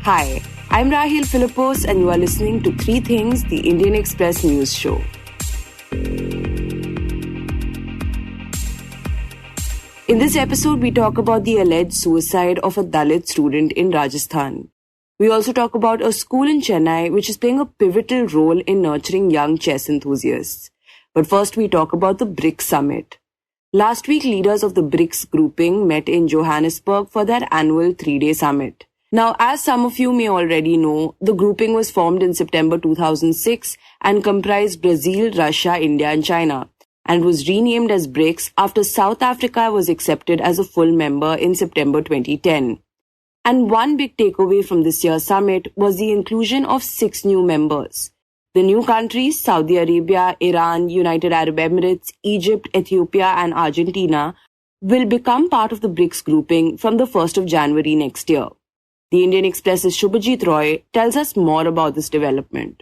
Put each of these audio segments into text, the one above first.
Hi, I'm Rahel Philipose and you are listening to Three Things, the Indian Express News Show. In this episode, we talk about the alleged suicide of a Dalit student in Rajasthan. We also talk about a school in Chennai which is playing a pivotal role in nurturing young chess enthusiasts. But first, we talk about the BRICS summit. Last week, leaders of the BRICS grouping met in Johannesburg for their annual 3-day summit. Now, as some of you may already know, the grouping was formed in September 2006 and comprised Brazil, Russia, India and China, and was renamed as BRICS after South Africa was accepted as a full member in September 2010. And one big takeaway from this year's summit was the inclusion of 6 new members. The new countries, Saudi Arabia, Iran, United Arab Emirates, Egypt, Ethiopia and Argentina, will become part of the BRICS grouping from the 1st of January next year. The Indian Express's Shubhajit Roy tells us more about this development.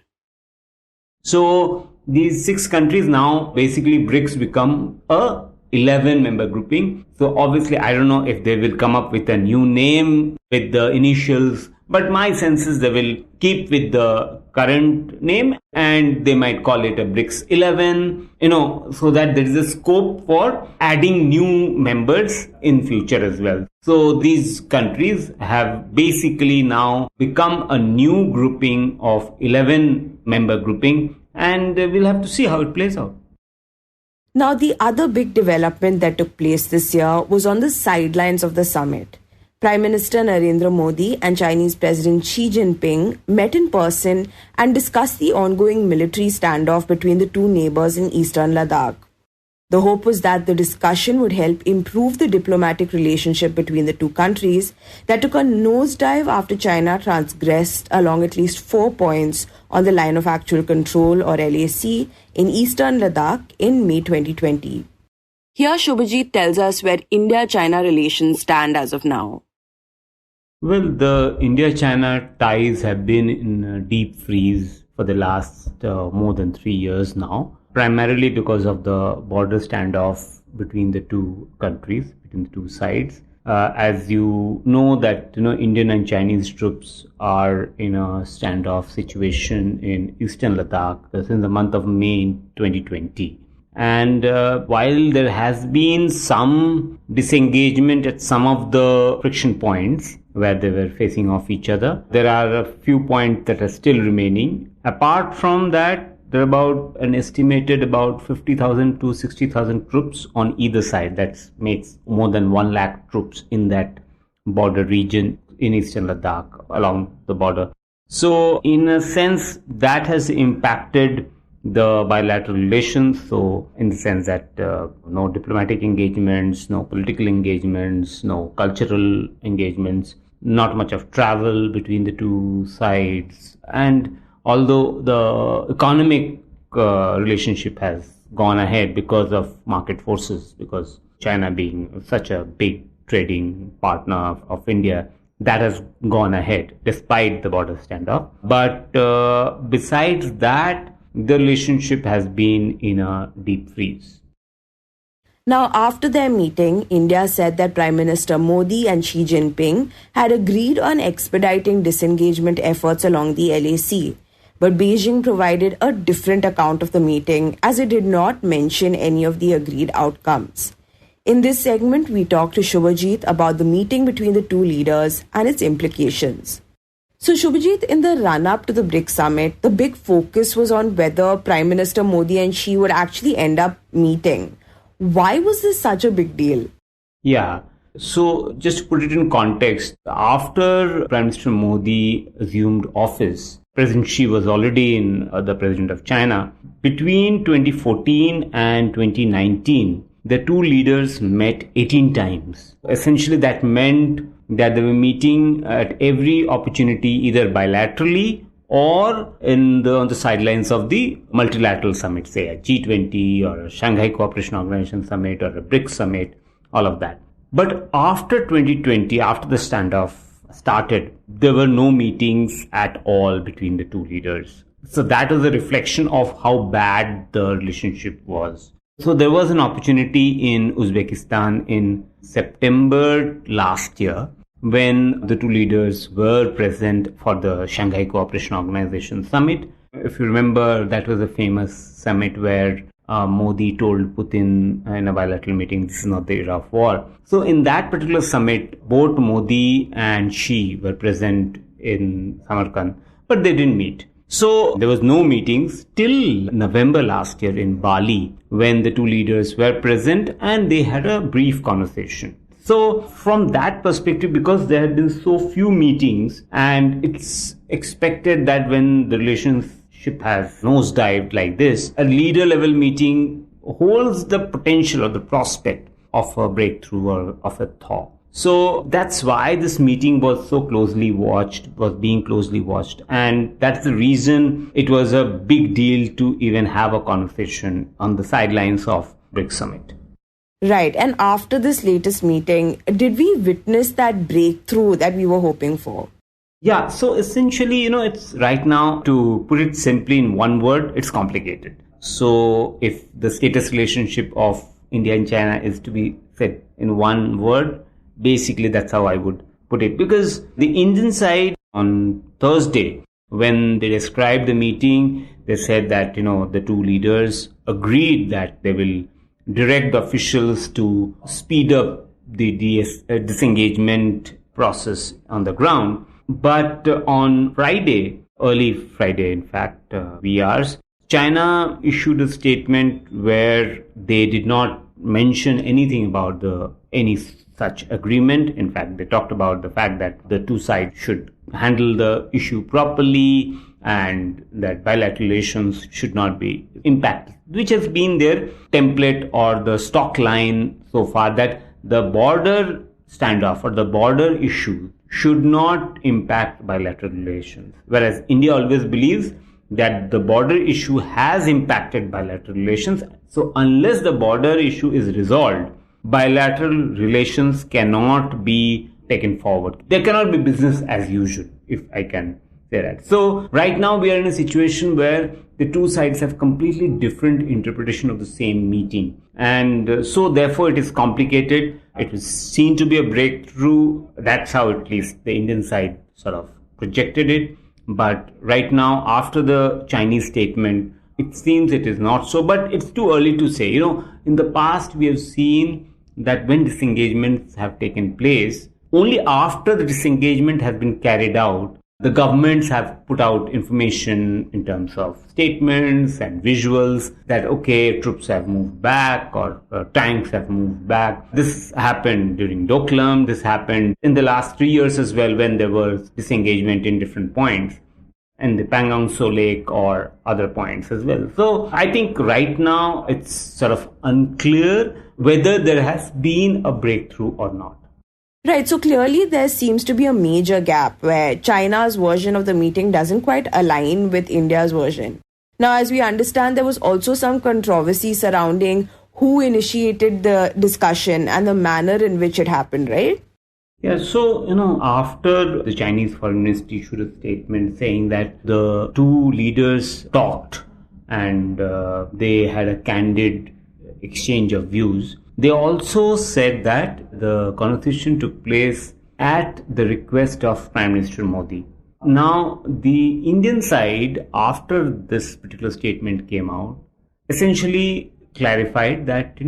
So these 6 countries now, basically BRICS become a 11-member grouping. So obviously, I don't know if they will come up with a new name with the initials, but my sense is they will keep with the current name and they might call it a BRICS 11, so that there is a scope for adding new members in future as well. So these countries have basically now become a new grouping of 11-member grouping, and we'll have to see how it plays out. Now, the other big development that took place this year was on the sidelines of the summit. Prime Minister Narendra Modi and Chinese President Xi Jinping met in person and discussed the ongoing military standoff between the two neighbors in eastern Ladakh. The hope was that the discussion would help improve the diplomatic relationship between the two countries that took a nosedive after China transgressed along at least 4 points on the line of actual control or LAC in eastern Ladakh in May 2020. Here Shubhajit tells us where India-China relations stand as of now. Well, the India-China ties have been in a deep freeze for the last more than 3 years now, primarily because of the border standoff between the two countries, between the two sides. As you know that Indian and Chinese troops are in a standoff situation in eastern Ladakh since the month of May 2020. And while there has been some disengagement at some of the friction points where they were facing off each other, there are a few points that are still remaining. Apart from that, there are about an estimated about 50,000 to 60,000 troops on either side. That makes more than 1 lakh troops in that border region in eastern Ladakh along the border. So in a sense, that has impacted the bilateral relations. So in the sense that no diplomatic engagements, no political engagements, no cultural engagements, not much of travel between the two sides. And although the economic relationship has gone ahead because of market forces, because China being such a big trading partner of India, that has gone ahead despite the border standoff. But besides that, the relationship has been in a deep freeze. Now, after their meeting, India said that Prime Minister Modi and Xi Jinping had agreed on expediting disengagement efforts along the LAC. But Beijing provided a different account of the meeting as it did not mention any of the agreed outcomes. In this segment, we talked to Shubhajit about the meeting between the two leaders and its implications. So Shubhajit, in the run-up to the BRICS summit, the big focus was on whether Prime Minister Modi and Xi would actually end up meeting. Why was this such a big deal? Yeah, so just to put it in context, after Prime Minister Modi assumed office, President Xi was already the president of China. Between 2014 and 2019, the two leaders met 18 times. Essentially, that meant that they were meeting at every opportunity, either bilaterally or on the sidelines of the multilateral summit, say a G20 or a Shanghai Cooperation Organization summit or a BRICS summit, all of that. But after 2020, after the standoff started, there were no meetings at all between the two leaders. So that was a reflection of how bad the relationship was. So there was an opportunity in Uzbekistan in September last year when the two leaders were present for the Shanghai Cooperation Organization summit. If you remember, that was a famous summit where Modi told Putin in a bilateral meeting, this is not the era of war. So in that particular summit, both Modi and Xi were present in Samarkand, but they didn't meet. So there was no meetings till November last year in Bali, when the two leaders were present and they had a brief conversation. So from that perspective, because there had been so few meetings, and it's expected that when the relationship has nosedived like this, a leader level meeting holds the potential or the prospect of a breakthrough or of a thaw. So that's why this meeting was so closely watched, was being closely watched. And that's the reason it was a big deal to even have a conversation on the sidelines of BRICS summit. Right. And after this latest meeting, did we witness that breakthrough that we were hoping for? Yeah. So essentially, it's right now, to put it simply in one word, it's complicated. So if the status relationship of India and China is to be said in one word, basically that's how I would put it. Because the Indian side on Thursday, when they described the meeting, they said that, the two leaders agreed that they will direct the officials to speed up the disengagement process on the ground. But on Friday, early Friday, in fact, VRs, China issued a statement where they did not mention anything about any such agreement. In fact, they talked about the fact that the two sides should handle the issue properly and that bilateral relations should not be impacted, which has been their template or the stock line so far, that the border standoff or the border issue should not impact bilateral relations. Whereas India always believes that the border issue has impacted bilateral relations. So unless the border issue is resolved, bilateral relations cannot be taken forward. There cannot be business as usual, if I can say that. So right now we are in a situation where the two sides have completely different interpretation of the same meeting. And so therefore it is complicated. It was seen to be a breakthrough. That's how at least the Indian side sort of projected it. But right now, after the Chinese statement, it seems it is not so. But it's too early to say. In the past, we have seen that when disengagements have taken place, only after the disengagement has been carried out, the governments have put out information in terms of statements and visuals that, okay, troops have moved back or tanks have moved back. This happened during Doklam. This happened in the last 3 years as well, when there was disengagement in different points, and the Pangong Tso Lake or other points as well. So I think right now it's sort of unclear whether there has been a breakthrough or not. Right, so clearly there seems to be a major gap where China's version of the meeting doesn't quite align with India's version. Now, as we understand, there was also some controversy surrounding who initiated the discussion and the manner in which it happened, right? Yeah, so, after the Chinese Foreign Ministry issued a statement saying that the two leaders talked and they had a candid exchange of views, they also said that the conversation took place at the request of Prime Minister Modi. Now, the Indian side, after this particular statement came out, essentially clarified that,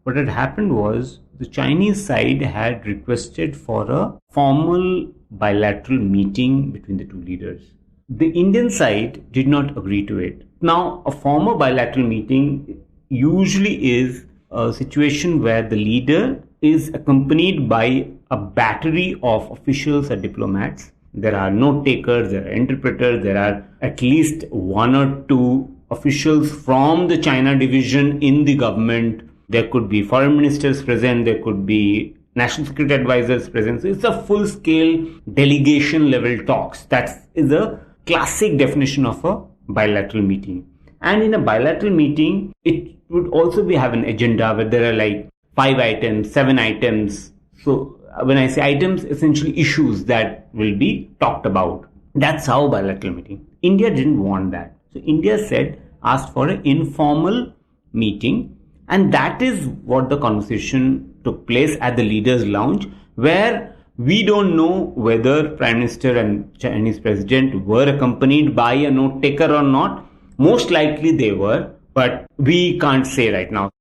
what had happened was the Chinese side had requested for a formal bilateral meeting between the two leaders. The Indian side did not agree to it. Now, a formal bilateral meeting usually is a situation where the leader is accompanied by a battery of officials or diplomats. There are note takers, there are interpreters, there are at least one or two officials from the China division in the government. There could be foreign ministers present, there could be national security advisors present. So it's a full-scale delegation level talks. That is a classic definition of a bilateral meeting. And in a bilateral meeting, it would also have an agenda where there are like 5 items, 7 items. So when I say items, essentially issues that will be talked about. That's how bilateral meeting. India didn't want that. So India asked for an informal meeting. And that is what the conversation took place at the leaders' lounge, where We don't know whether Prime Minister and Chinese President were accompanied by a note taker or not. Most likely they were, but we can't say right now.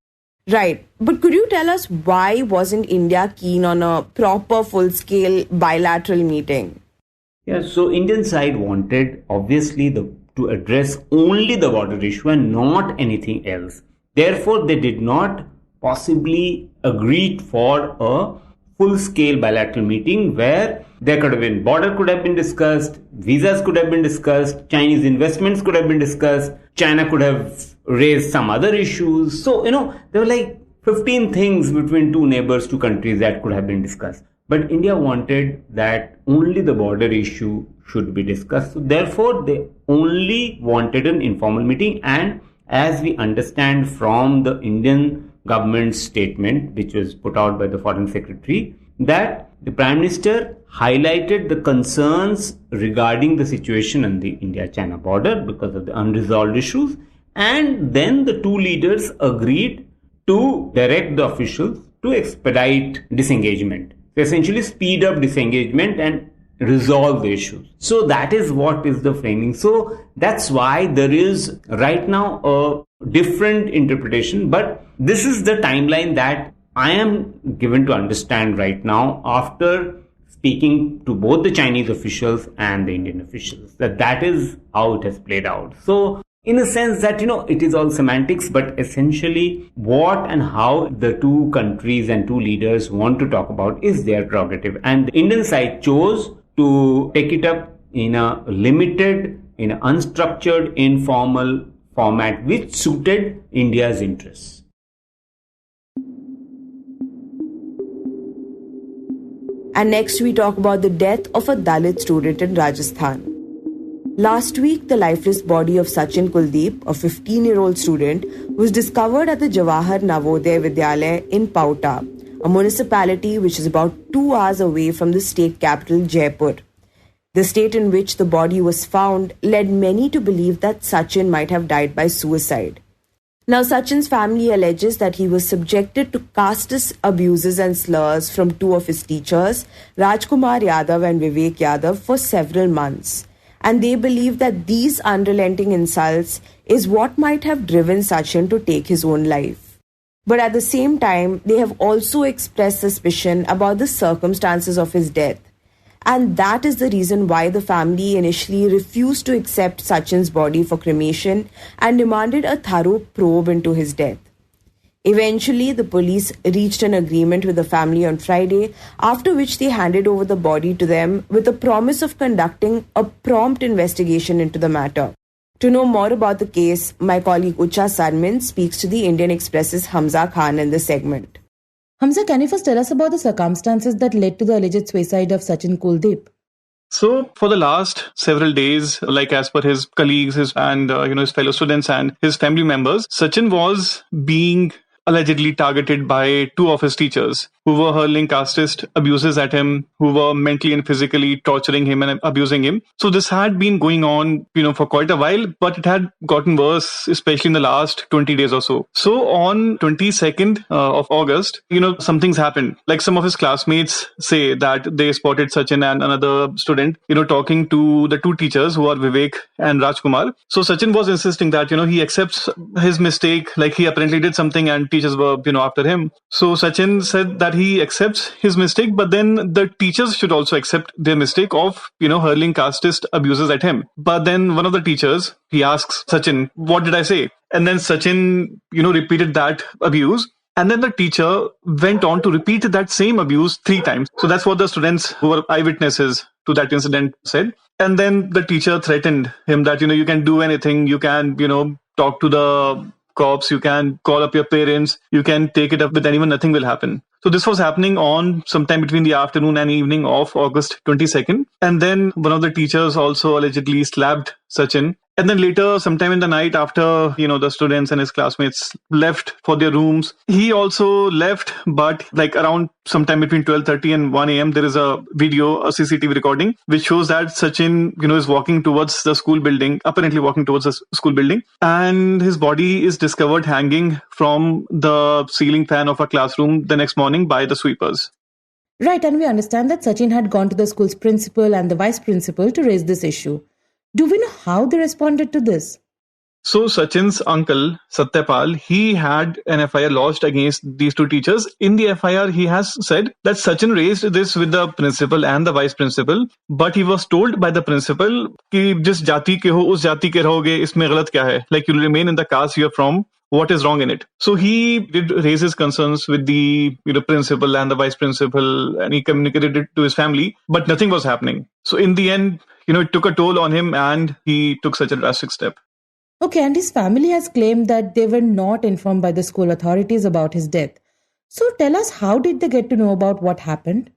Right. But could you tell us why wasn't India keen on a proper full-scale bilateral meeting? Yeah, so Indian side wanted obviously to address only the border issue and not anything else. Therefore, they did not possibly agree for a full-scale bilateral meeting where there could have been border could have been discussed, visas could have been discussed, Chinese investments could have been discussed, China could have raised some other issues. So, there were like 15 things between two neighbors, two countries that could have been discussed. But India wanted that only the border issue should be discussed. So therefore, they only wanted an informal meeting. And as we understand from the Indian government's statement, which was put out by the Foreign Secretary, that the Prime Minister highlighted the concerns regarding the situation on the India-China border because of the unresolved issues. And then the two leaders agreed to direct the officials to expedite disengagement. So essentially speed up disengagement and resolve the issues. So that is what is the framing. So that's why there is right now a different interpretation, but this is the timeline that I am given to understand right now after speaking to both the Chinese officials and the Indian officials, that is how it has played out. So in a sense that, it is all semantics, but essentially what and how the two countries and two leaders want to talk about is their prerogative. And the Indian side chose to take it up in a limited, in an unstructured, informal format, which suited India's interests. And next we talk about the death of a Dalit student in Rajasthan. Last week, the lifeless body of Sachin Kuldeep, a 15-year-old student, was discovered at the Jawahar Navodaya Vidyalaya in Pauta, a municipality which is about 2 hours away from the state capital, Jaipur. The state in which the body was found led many to believe that Sachin might have died by suicide. Now, Sachin's family alleges that he was subjected to casteist abuses and slurs from two of his teachers, Rajkumar Yadav and Vivek Yadav, for several months. And they believe that these unrelenting insults is what might have driven Sachin to take his own life. But at the same time, they have also expressed suspicion about the circumstances of his death. And that is the reason why the family initially refused to accept Sachin's body for cremation and demanded a thorough probe into his death. Eventually, the police reached an agreement with the family on Friday, after which they handed over the body to them with a promise of conducting a prompt investigation into the matter. To know more about the case, my colleague Utsa Sarmin speaks to the Indian Express's Hamza Khan in this segment. Hamza, can you first tell us about the circumstances that led to the alleged suicide of Sachin Kuldeep? So for the last several days, like as per his colleagues, his fellow students and his family members, Sachin was being allegedly targeted by two of his teachers who were hurling casteist abuses at him, who were mentally and physically torturing him and abusing him. So this had been going on, for quite a while, but it had gotten worse, especially in the last 20 days or so. So on 22nd of August, some things happened. Like some of his classmates say that they spotted Sachin and another student, talking to the two teachers who are Vivek and Rajkumar. So Sachin was insisting that, he accepts his mistake, like he apparently did something and teachers were, after him. So Sachin said that he accepts his mistake, but then the teachers should also accept their mistake of, hurling casteist abuses at him. But then one of the teachers, he asks Sachin, what did I say? And then Sachin, repeated that abuse. And then the teacher went on to repeat that same abuse 3 times. So that's what the students who were eyewitnesses to that incident said. And then the teacher threatened him that, you can do anything. You can, talk to the cops, you can call up your parents, you can take it up with anyone, nothing will happen. So this was happening on sometime between the afternoon and evening of August 22nd. And then one of the teachers also allegedly slapped Sachin. And then later, sometime in the night after, the students and his classmates left for their rooms, he also left, but like around sometime between 12:30 and 1 a.m., there is a video, a CCTV recording, which shows that Sachin, is walking towards the school building, apparently walking towards the school building, and his body is discovered hanging from the ceiling fan of a classroom the next morning by the sweepers. Right, and we understand that Sachin had gone to the school's principal and the vice principal to raise this issue. Do we know how they responded to this? So Sachin's uncle, Satyapal, he had an FIR lodged against these two teachers. In the FIR, he has said that Sachin raised this with the principal and the vice principal, but he was told by the principal कि जिस जाति के हो उस जाति के रहोगे इसमें गलत क्या है? Like you'll remain in the caste you're from. What is wrong in it? So he did raise his concerns with the principal and the vice principal, and he communicated it to his family, but nothing was happening. So in the end, it took a toll on him, and he took such a drastic step. Okay, and his family has claimed that they were not informed by the school authorities about his death. So tell us, how did they get to know about what happened?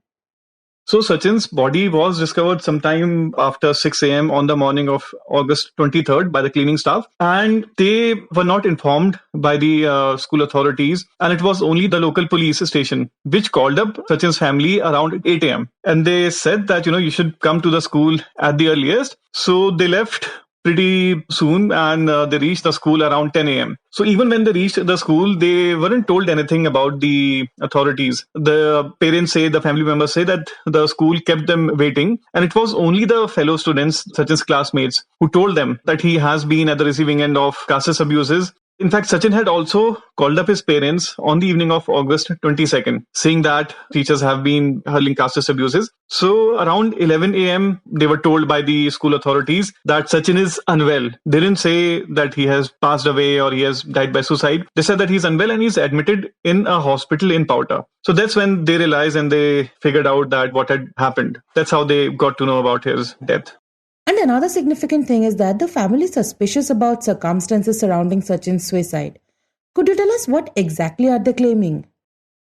So Sachin's body was discovered sometime after 6 a.m. on the morning of August 23rd by the cleaning staff, and they were not informed by the school authorities, and it was only the local police station which called up Sachin's family around 8 a.m. and they said that you should come to the school at the earliest. So they left pretty soon, and they reached the school around 10 a.m. So even when they reached the school, they weren't told anything about the authorities. The parents say, the family members say that the school kept them waiting, and it was only the fellow students, Sachin's classmates, who told them that he has been at the receiving end of caste abuses. In fact, Sachin had also called up his parents on the evening of August 22nd, saying that teachers have been hurling caste abuses. So around 11 a.m., they were told by the school authorities that Sachin is unwell. They didn't say that he has passed away or he has died by suicide. They said that he's unwell and he's admitted in a hospital in Pauta. So that's when they realized and they figured out that what had happened. That's how they got to know about his death. And another significant thing is that the family is suspicious about circumstances surrounding Sachin's suicide. Could you tell us what exactly are they claiming?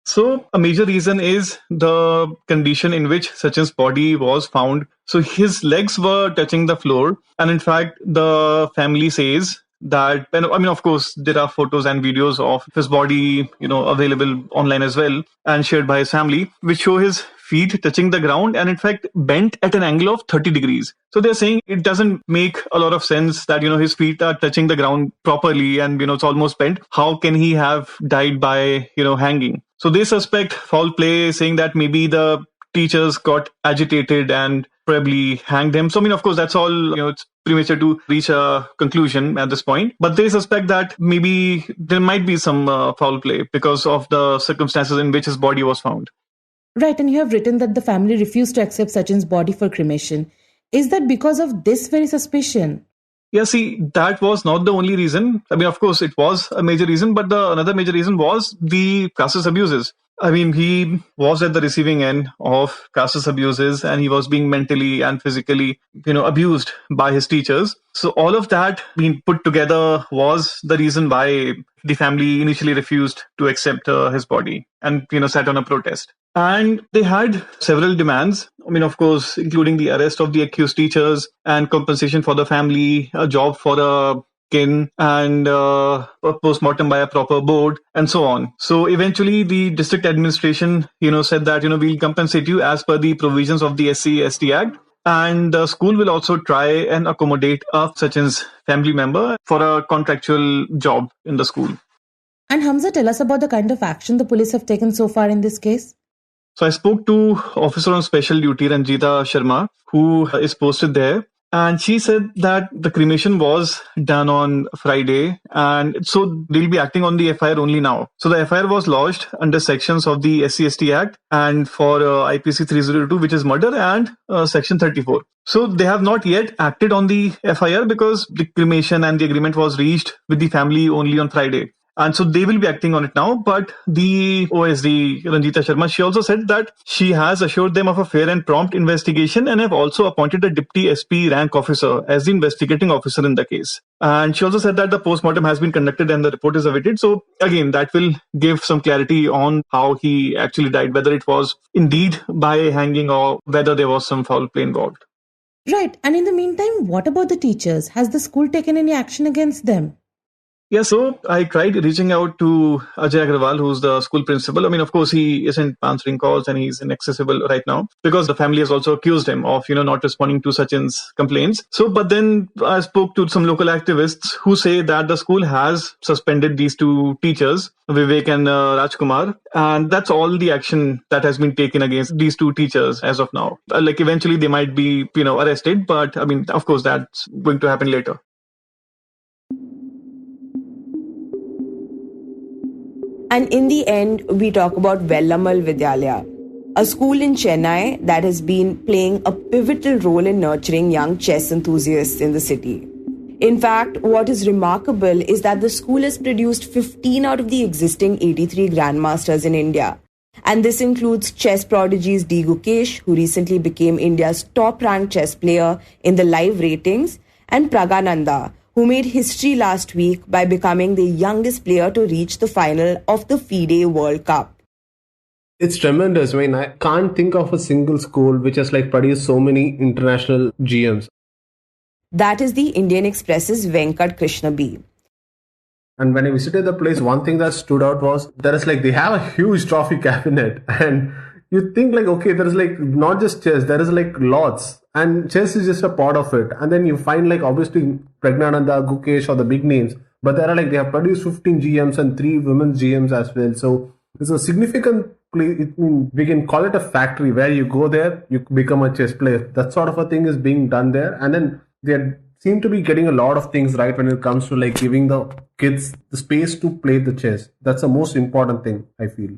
So a major reason is the condition in which Sachin's body was found. So his legs were touching the floor. And in fact, the family says that, of course, there are photos and videos of his body, available online as well and shared by his family, which show his feet touching the ground and in fact bent at an angle of 30 degrees. So they're saying it doesn't make a lot of sense that, his feet are touching the ground properly and, it's almost bent. How can he have died by, hanging? So they suspect foul play, saying that maybe the teachers got agitated and probably hanged him. So, of course, that's all, it's premature to reach a conclusion at this point. But they suspect that maybe there might be some foul play because of the circumstances in which his body was found. Right, and you have written that the family refused to accept Sachin's body for cremation. Is that because of this very suspicion? Yeah, see, that was not the only reason. Of course, it was a major reason, but another major reason was the caste abuses. He was at the receiving end of caste abuses and he was being mentally and physically, abused by his teachers. So all of that being put together was the reason why the family initially refused to accept his body and, sat on a protest. And they had several demands, of course, including the arrest of the accused teachers and compensation for the family, a job for a kin, and a post-mortem by a proper board, and so on. So eventually the district administration, said that, we'll compensate you as per the provisions of the SC/ST Act. And the school will also try and accommodate a Sachin's family member for a contractual job in the school. And Hamza, tell us about the kind of action the police have taken so far in this case. So I spoke to Officer on Special Duty, Ranjita Sharma, who is posted there. And she said that the cremation was done on Friday. And so they'll be acting on the FIR only now. So the FIR was lodged under sections of the SC/ST Act and for IPC 302, which is murder, and Section 34. So they have not yet acted on the FIR because the cremation and the agreement was reached with the family only on Friday. And so they will be acting on it now. But the OSD, Ranjita Sharma, she also said that she has assured them of a fair and prompt investigation and have also appointed a Deputy SP rank officer as the investigating officer in the case. And she also said that the post-mortem has been conducted and the report is awaited. So again, that will give some clarity on how he actually died, whether it was indeed by hanging or whether there was some foul play involved. Right. And in the meantime, what about the teachers? Has the school taken any action against them? Yeah, so I tried reaching out to Ajay Agrawal, who's the school principal. I mean, of course, he isn't answering calls and he's inaccessible right now because the family has also accused him of, not responding to Sachin's complaints. So, but then I spoke to some local activists who say that the school has suspended these two teachers, Vivek and Rajkumar, and that's all the action that has been taken against these two teachers as of now. Like eventually they might be, arrested, but I mean, of course, that's going to happen later. And in the end, we talk about Velammal Vidyalaya, a school in Chennai that has been playing a pivotal role in nurturing young chess enthusiasts in the city. In fact, what is remarkable is that the school has produced 15 out of the existing 83 grandmasters in India. And this includes chess prodigies D. Gukesh, who recently became India's top-ranked chess player in the live ratings, and Pragananda, who made history last week by becoming the youngest player to reach the final of the FIDE World Cup. It's tremendous. I mean, I can't think of a single school which has produced so many international GMs. That is the Indian Express's Venkata Krishna B. And when I visited the place, one thing that stood out was they have a huge trophy cabinet, and you think okay, there is not just chess, there is lots, and chess is just a part of it. And then you find obviously Pragnananda, Gukesh, or the big names, but there are they have produced 15 GMs and 3 women's GMs as well. So it's a significant place. We can call it a factory where you go there, you become a chess player. That sort of a thing is being done there, and then they seem to be getting a lot of things right when it comes to giving the kids the space to play the chess. That's the most important thing, I feel.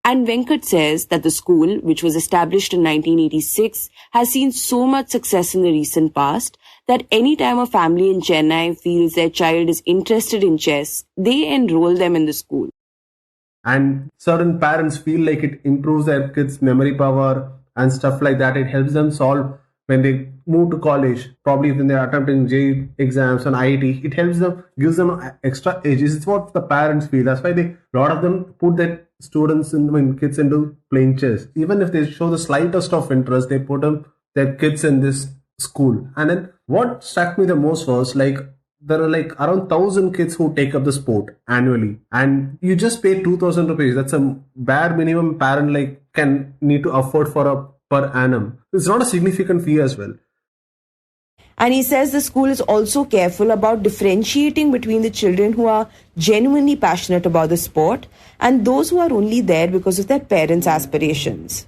And Venkat says that the school, which was established in 1986, has seen so much success in the recent past that anytime a family in Chennai feels their child is interested in chess, they enroll them in the school. And certain parents feel it improves their kids' memory power and stuff like that. It helps them solve when they move to college, probably when they're attempting JEE exams and IIT. It helps them, gives them extra edges. It's what the parents feel. That's why a lot of them put their kids into playing chess. Even if they show the slightest of interest, they put their kids in this school. And then what struck me the most was there are around 1,000 kids who take up the sport annually, and you just pay 2,000 rupees. That's a bare minimum parent can need to afford for a per annum. It's not a significant fee as well. And he says the school is also careful about differentiating between the children who are genuinely passionate about the sport and those who are only there because of their parents' aspirations.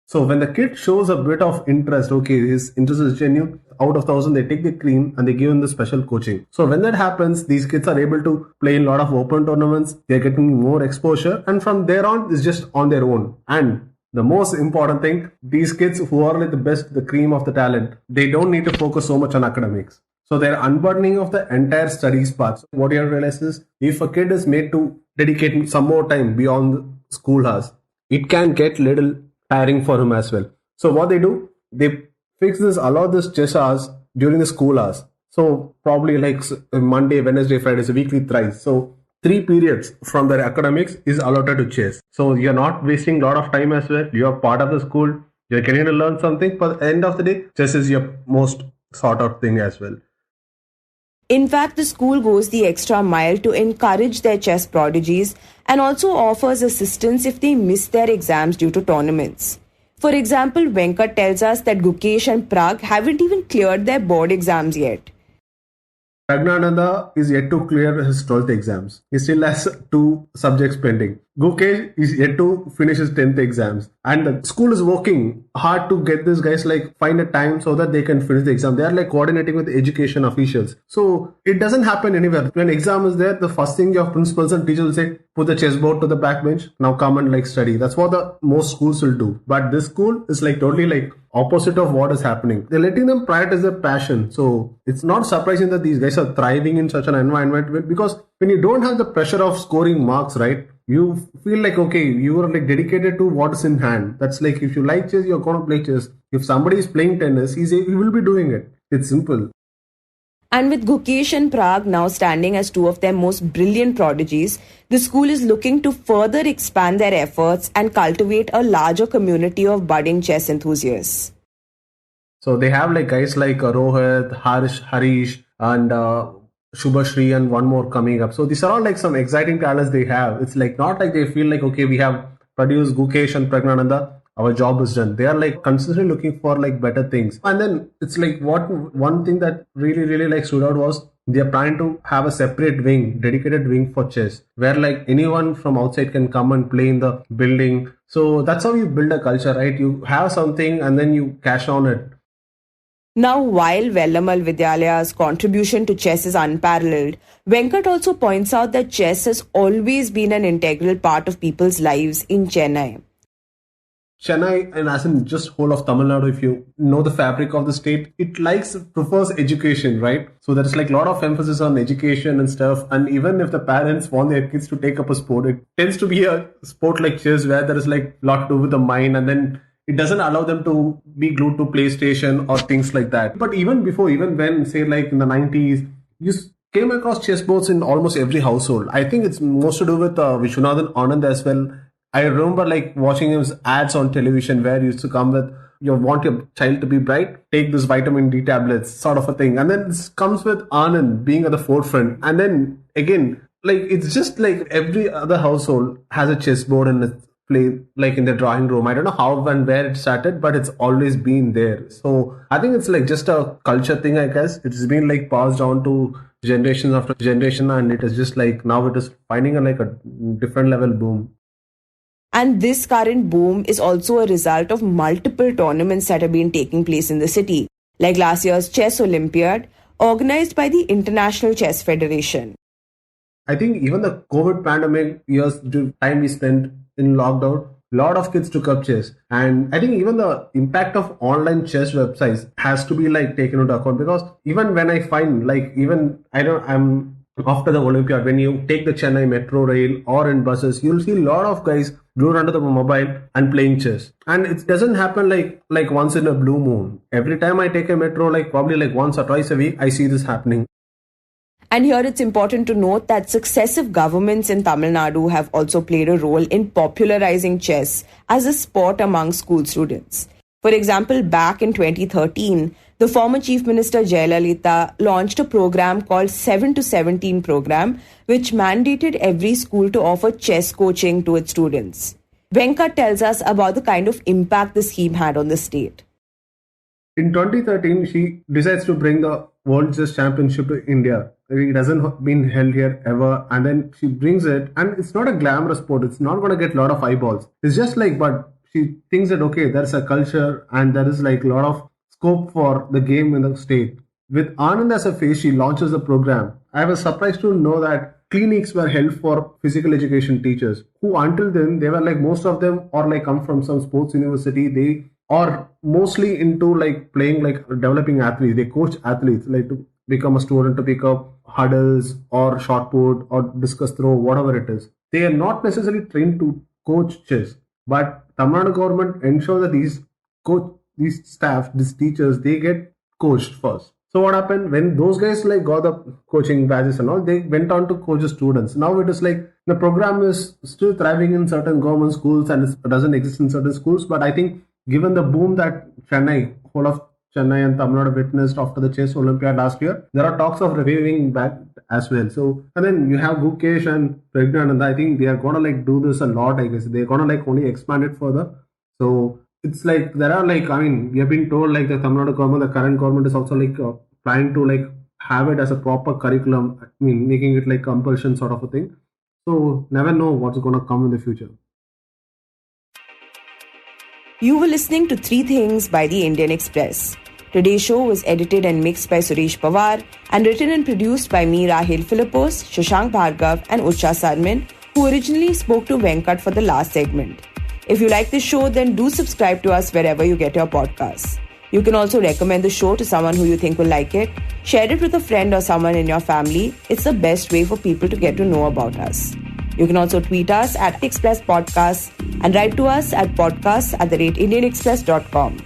So when the kid shows a bit of interest, his interest is genuine, out of 1,000 they take the cream and they give him the special coaching. So when that happens, these kids are able to play in a lot of open tournaments, they're getting more exposure, and from there on, it's just on their own. And the most important thing, these kids who are the best, the cream of the talent, they don't need to focus so much on academics. So they're unburdening of the entire studies part. So what you have to realize is, if a kid is made to dedicate some more time beyond school hours, it can get little tiring for him as well. So what they do, they allow this chess hours during the school hours. So probably Monday, Wednesday, Friday is a weekly thrice. So 3 periods from their academics is allotted to chess. So you're not wasting a lot of time as well. You're part of the school. You're getting to learn something. But at the end of the day, chess is your most sort of thing as well. In fact, the school goes the extra mile to encourage their chess prodigies and also offers assistance if they miss their exams due to tournaments. For example, Venkat tells us that Gukesh and Prag haven't even cleared their board exams yet. Pragnananda is yet to clear his 12th exams. He still has 2 subjects pending. Gukesh is yet to finish his 10th exams. And the school is working hard to get these guys find a time so that they can finish the exam. They are coordinating with education officials. So it doesn't happen anywhere. When exam is there, the first thing your principals and teachers will say, put the chessboard to the back bench. Now come and study. That's what the most schools will do. But this school is totally opposite of what is happening. They're letting them prioritize their passion. So it's not surprising that these guys are thriving in such an environment, because when you don't have the pressure of scoring marks, right, you feel you are dedicated to what is in hand. That's if you like chess, you're going to play chess. If somebody is playing tennis, he will be doing it. It's simple. And with Gukesh and Prag now standing as 2 of their most brilliant prodigies, the school is looking to further expand their efforts and cultivate a larger community of budding chess enthusiasts. So they have guys like Rohit, Harish, and Shubhashri and one more coming up. So these are all like some exciting talents they have. It's like not like they feel like, okay, we have produced Gukesh and Pragnananda, our job is done. They are like consistently looking for like better things. And then it's like what one thing that really like stood out was they are planning to have a separate wing, dedicated wing for chess, where like anyone from outside can come and play in the building. So that's how you build a culture, right? You have something and then you cash on it. Now, while Velammal Vidyalaya's contribution to chess is unparalleled, Venkat also points out that chess has always been an integral part of people's lives in Chennai. Chennai, and as in just whole of Tamil Nadu, if you know the fabric of the state, it prefers education, right? So there is like a lot of emphasis on education and stuff. And even if the parents want their kids to take up a sport, it tends to be a sport like chess where there is like a lot to do with the mind, and then it doesn't allow them to be glued to PlayStation or things like that. But even when, say like in the 90s, you came across chessboards in almost every household. I think it's most to do with Vishwanathan Anand as well. I remember like watching his ads on television where he used to come with, you want your child to be bright, take this vitamin D tablets, sort of a thing. And then this comes with Anand being at the forefront. And then again, like it's just like every other household has a chessboard and it's play like in the drawing room. I don't know how and where it started, but it's always been there. So I think it's like just a culture thing, I guess. It's been like passed on to generation after generation, and it is just like now it is finding like a different level boom. And this current boom is also a result of multiple tournaments that have been taking place in the city, like last year's Chess Olympiad, organized by the International Chess Federation. I think even the COVID pandemic years, the time we spent in lockdown, a lot of kids took up chess. And I think even the impact of online chess websites has to be like taken into account, because even when I find like I'm after the Olympiad, when you take the Chennai metro rail or in buses, you'll see a lot of guys glued onto the mobile and playing chess. And it doesn't happen like once in a blue moon. Every time I take a metro, like probably like once or twice a week, I see this happening. And here it's important to note that successive governments in Tamil Nadu have also played a role in popularizing chess as a sport among school students. For example, back in 2013, the former Chief Minister Jayalalitha launched a program called 7 to 17 program, which mandated every school to offer chess coaching to its students. Venkat tells us about the kind of impact the scheme had on the state. In 2013, she decides to bring the World Chess Championship to India. It hasn't been held here ever. And then she brings it, and it's not a glamorous sport. It's not going to get a lot of eyeballs. It's just like, but she thinks that, okay, there's a culture and there is like a lot of scope for the game in the state. With Anand as a face, she launches the program. I was surprised to know that clinics were held for physical education teachers who until then, they were like, most of them or like come from some sports university. They are mostly into like playing, like developing athletes. They coach athletes like to become a student, to pick up hurdles or shot put or discus throw, whatever it is. They are not necessarily trained to coach chess, but Tamil Nadu government ensure that these staff, these teachers, they get coached first. So what happened when those guys like got the coaching badges and all, they went on to coach the students. Now it is like the program is still thriving in certain government schools and it doesn't exist in certain schools. But I think given the boom that whole of Chennai and Tamil Nadu witnessed after the Chess Olympiad last year, there are talks of reviving back as well. So, and then you have Gukesh and Pragna, and I think they are gonna like do this a lot. I guess they're gonna like only expand it further. So it's like there are like, I mean, we have been told like the Tamil Nadu government, the current government is also like trying to like have it as a proper curriculum. I mean, making it like compulsion sort of a thing. So never know what's gonna come in the future. You were listening to 3 Things by the Indian Express. Today's show was edited and mixed by Suresh Pawar and written and produced by me, Rahel Philipose, Shashank Bhargava and Utsa Sarmin, who originally spoke to Venkat for the last segment. If you like this show, then do subscribe to us wherever you get your podcasts. You can also recommend the show to someone who you think will like it. Share it with a friend or someone in your family. It's the best way for people to get to know about us. You can also tweet us at Express Podcasts and write to us at podcasts@indianexpress.com.